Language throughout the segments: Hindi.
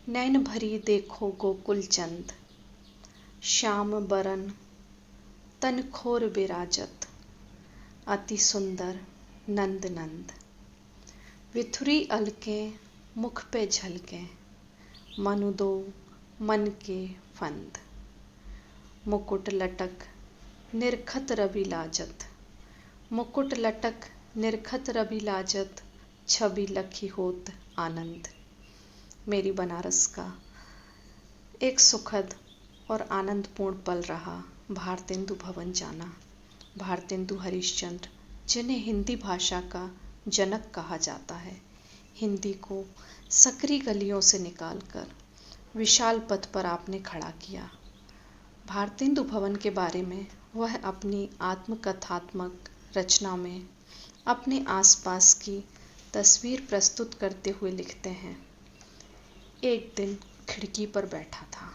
नैन भरी देखो गोकुल चंद, श्याम बरन तन खोर बिराजत, अति सुंदर नंद नंद। विथुरी अलकें मुख पे झलकें, मनु दो मन के फंद। मुकुट लटक निरखत रवि लाजत, मुकुट लटक निरखत रवि लाजत, छवि लखी होत आनंद। मेरी बनारस का एक सुखद और आनंदपूर्ण पल रहा भारतेंदु भवन जाना। भारतेंदु हरिश्चंद्र, जिन्हें हिंदी भाषा का जनक कहा जाता है, हिंदी को सकरी गलियों से निकालकर विशाल पथ पर आपने खड़ा किया। भारतेंदु भवन के बारे में वह अपनी आत्मकथात्मक रचना में अपने आसपास की तस्वीर प्रस्तुत करते हुए लिखते हैं। एक दिन खिड़की पर बैठा था।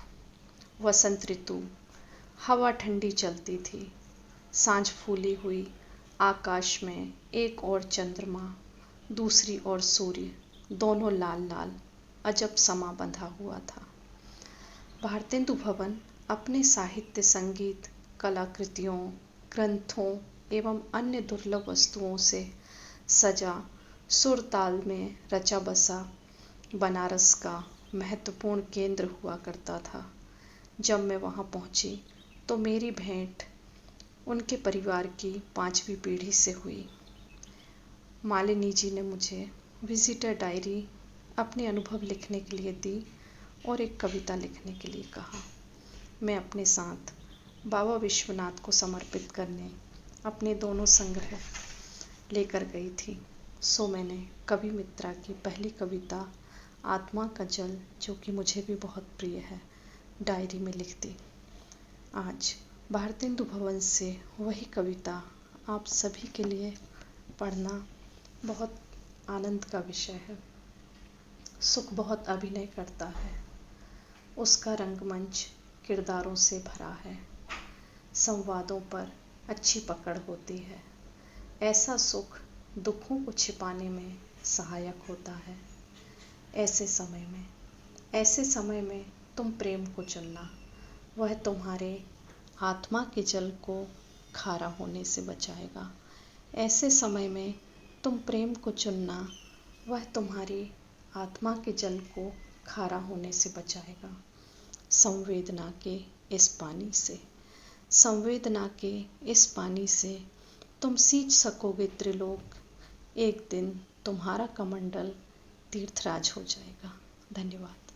वसंत ऋतु, हवा ठंडी चलती थी। सांझ फूली हुई, आकाश में एक ओर चंद्रमा, दूसरी ओर सूर्य, दोनों लाल लाल अजब समा बंधा हुआ था। भारतेंदु भवन अपने साहित्य, संगीत, कलाकृतियों, ग्रंथों एवं अन्य दुर्लभ वस्तुओं से सजा, सुर ताल में रचा बसा बनारस का महत्वपूर्ण केंद्र हुआ करता था। जब मैं वहाँ पहुँची तो मेरी भेंट उनके परिवार की 5वीं पीढ़ी से हुई। मालिनी जी ने मुझे विजिटर डायरी अपने अनुभव लिखने के लिए दी और एक कविता लिखने के लिए कहा। मैं अपने साथ बाबा विश्वनाथ को समर्पित करने अपने दोनों संग्रह लेकर गई थी। सो मैंने कवि मित्रा की पहली कविता आत्मा का जल, जो कि मुझे भी बहुत प्रिय है, डायरी में लिख दी। आज भारतेंदु भवन से वही कविता आप सभी के लिए पढ़ना बहुत आनंद का विषय है। सुख बहुत अभिनय करता है, उसका रंगमंच किरदारों से भरा है, संवादों पर अच्छी पकड़ होती है। ऐसा सुख दुखों को छिपाने में सहायक होता है। ऐसे समय में तुम प्रेम को चुनना, वह तुम्हारे आत्मा के जल को खारा होने से बचाएगा। ऐसे समय में तुम प्रेम को चुनना, वह तुम्हारी आत्मा के जल को खारा होने से बचाएगा। संवेदना के इस पानी से तुम सींच सकोगे त्रिलोक। एक दिन तुम्हारा कमंडल तीर्थराज हो जाएगा। धन्यवाद।